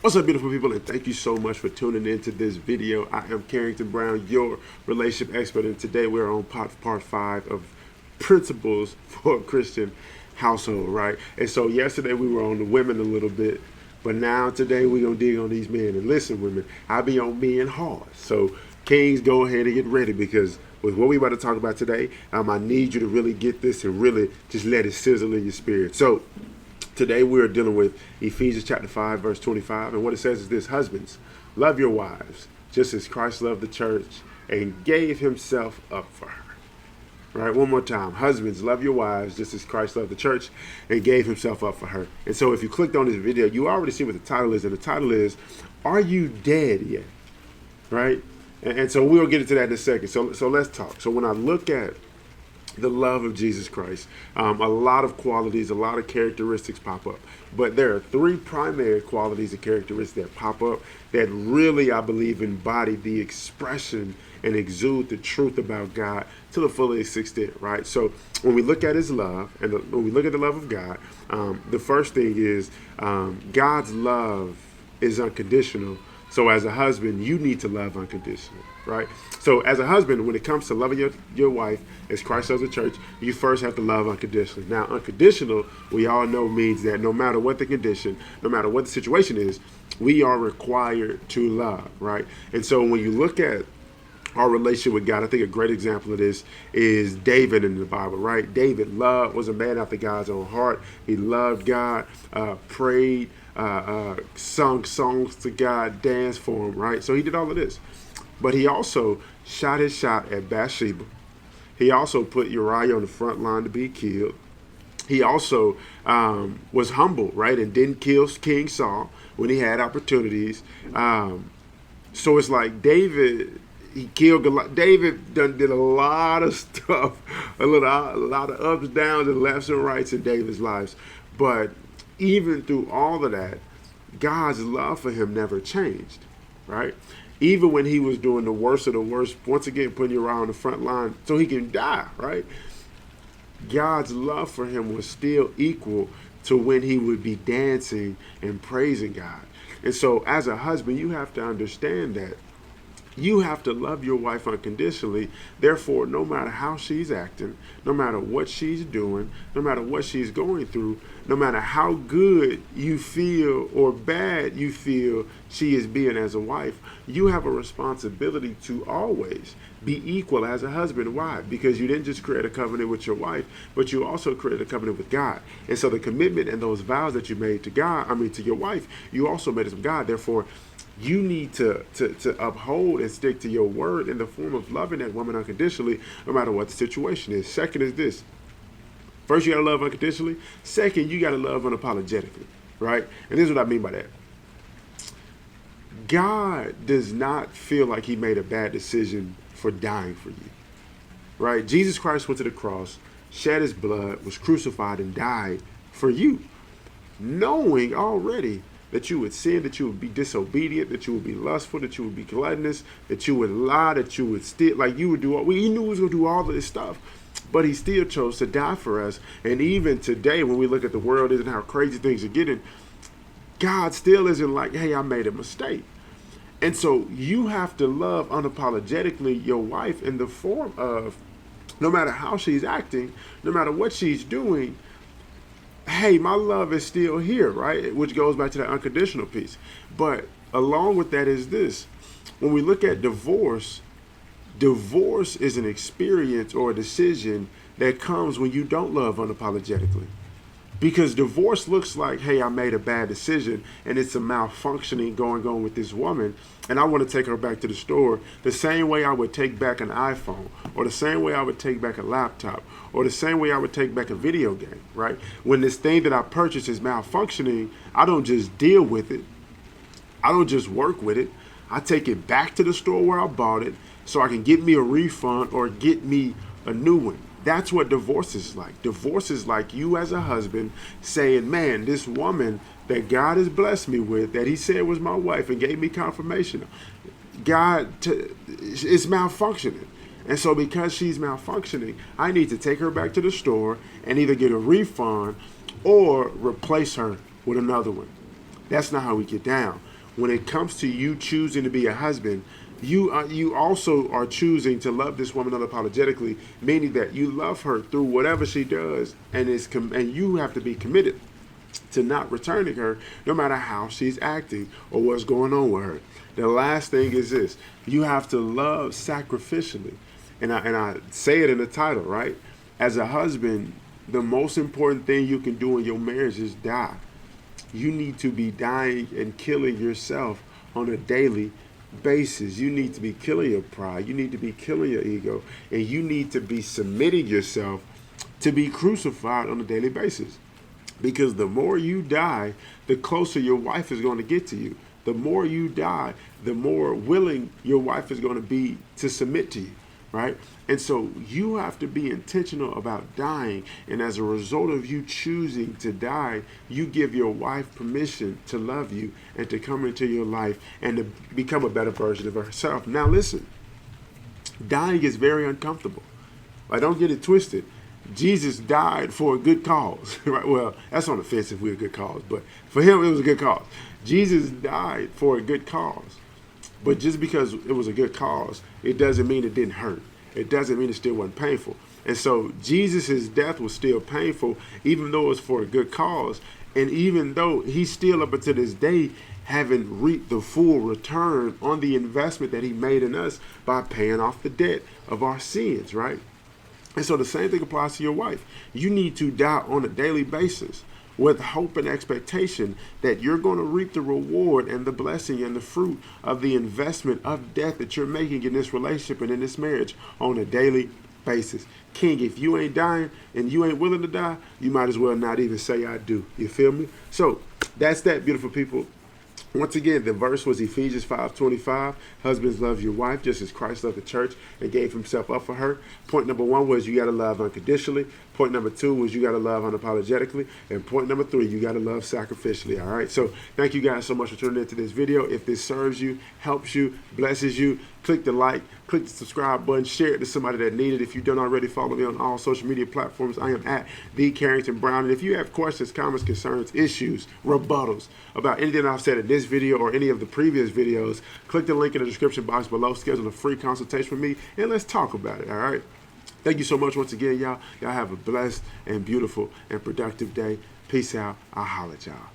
What's up, beautiful people, and thank you so much for tuning into this video. I am Carrington Brown, your relationship expert, and today we're on part 5 of principles for a Christian household, right? And so yesterday we were on the women a little bit, but now today we're going to dig on these men. And listen, women, I be on men hard. So kings, go ahead and get ready, because with what we about to talk about today, I need you to really get this and really just let it sizzle in your spirit. So today we're dealing with Ephesians chapter 5, verse 25. And what it says is this: husbands, love your wives, just as Christ loved the church and gave himself up for her. Right, one more time. Husbands, love your wives, just as Christ loved the church and gave himself up for her. And so if you clicked on this video, you already see what the title is. And the title is, Are You Dead Yet? Right? And so we'll get into that in a second. So let's talk. So when I look at the love of Jesus Christ, a lot of qualities, a lot of characteristics pop up. But there are 3 primary qualities and characteristics that pop up that really, I believe, embody the expression and exude the truth about God to the fullest extent, right? So when we look at his love, and when we look at the love of God, the first thing is God's love is unconditional. So as a husband, you need to love unconditionally, right? So as a husband, when it comes to loving your wife, as Christ loves the church, you first have to love unconditionally. Now, unconditional, we all know, means that no matter what the condition, no matter what the situation is, we are required to love, right? And so when you look at our relationship with God, I think a great example of this is David in the Bible, right? David was a man after God's own heart. He loved God, prayed, sung songs to God, danced for him, right? So he did all of this. But he also shot his shot at Bathsheba. He also put Uriah on the front line to be killed. He also was humble, right? And didn't kill King Saul when he had opportunities. So it's like David, he killed Goliath. David did a lot of stuff, a lot of ups, downs, and lefts and rights in David's lives. But even through all of that, God's love for him never changed, right? Even when he was doing the worst of the worst, once again, putting Uriah on the front line so he can die, right? God's love for him was still equal to when he would be dancing and praising God. And so as a husband, you have to understand that you have to love your wife unconditionally. Therefore, no matter how she's acting, no matter what she's doing, no matter what she's going through, no matter how good you feel or bad you feel she is being as a wife, you have a responsibility to always be equal as a husband and wife, because you didn't just create a covenant with your wife, but you also created a covenant with God. And so the commitment and those vows that you made to to your wife, you also made it to God. Therefore, you need to uphold and stick to your word in the form of loving that woman unconditionally, no matter what the situation is. Second is this. First, you got to love unconditionally. Second, you got to love unapologetically, right? And this is what I mean by that. God does not feel like he made a bad decision for dying for you, right? Jesus Christ went to the cross, shed his blood, was crucified, and died for you, knowing already that you would sin, that you would be disobedient, that you would be lustful, that you would be gluttonous, that you would lie, that you would steal, like you would do all, he knew he was going to do all of this stuff, but he still chose to die for us. And even today, when we look at the world and how crazy things are getting, God still isn't like, hey, I made a mistake. And so you have to love unapologetically your wife in the form of, no matter how she's acting, no matter what she's doing, hey, my love is still here, right? Which goes back to that unconditional piece. But along with that is this. When we look at divorce is an experience or a decision that comes when you don't love unapologetically. Because divorce looks like, hey, I made a bad decision and it's a malfunctioning going on with this woman, and I want to take her back to the store the same way I would take back an iPhone, or the same way I would take back a laptop, or the same way I would take back a video game, right? When this thing that I purchased is malfunctioning, I don't just deal with it. I don't just work with it. I take it back to the store where I bought it so I can get me a refund or get me a new one. That's what divorce is like. Divorce is like you as a husband saying, man, this woman that God has blessed me with, that he said was my wife and gave me confirmation, it's malfunctioning. And so because she's malfunctioning, I need to take her back to the store and either get a refund or replace her with another one. That's not how we get down. when it comes to you choosing to be a husband, you also are choosing to love this woman unapologetically, meaning that you love her through whatever she does, and and you have to be committed to not returning her no matter how she's acting or what's going on with her. The last thing is this: you have to love sacrificially, and I say it in the title, right? As a husband, the most important thing you can do in your marriage is die. You need to be dying and killing yourself on a daily basis. You need to be killing your pride. You need to be killing your ego. And you need to be submitting yourself to be crucified on a daily basis. Because the more you die, the closer your wife is going to get to you. The more you die, the more willing your wife is going to be to submit to you, right? And so you have to be intentional about dying. And as a result of you choosing to die, you give your wife permission to love you and to come into your life and to become a better version of herself. Now listen, dying is very uncomfortable. Like, don't get it twisted. Jesus died for a good cause, right? Well, that's on the fence if we're a good cause, but for him, it was a good cause. Jesus died for a good cause. But just because it was a good cause, it doesn't mean it didn't hurt. It doesn't mean it still wasn't painful. And so Jesus' death was still painful, even though it was for a good cause. And even though he's still up until this day haven't reaped the full return on the investment that he made in us by paying off the debt of our sins, right? And so the same thing applies to your wife. You need to die on a daily basis with hope and expectation that you're going to reap the reward and the blessing and the fruit of the investment of death that you're making in this relationship and in this marriage on a daily basis. King, if you ain't dying and you ain't willing to die, you might as well not even say I do. You feel me? So that's that, beautiful people. Once again, the verse was Ephesians 5:25. Husbands, love your wife just as Christ loved the church and gave himself up for her. Point number 1 was you got to love unconditionally. Point number 2 was you got to love unapologetically. And point number 3, you got to love sacrificially. All right. So thank you guys so much for tuning into this video. If this serves you, helps you, blesses you, click the like, click the subscribe button, share it to somebody that needs it. If you don't already follow me on all social media platforms, I am at TheCarringtonBrown. And if you have questions, comments, concerns, issues, rebuttals about anything I've said in this video or any of the previous videos, click the link in the description box below, schedule a free consultation with me, and let's talk about it. All right. Thank you so much once again, y'all. Y'all have a blessed and beautiful and productive day. Peace out. I'll holler at y'all.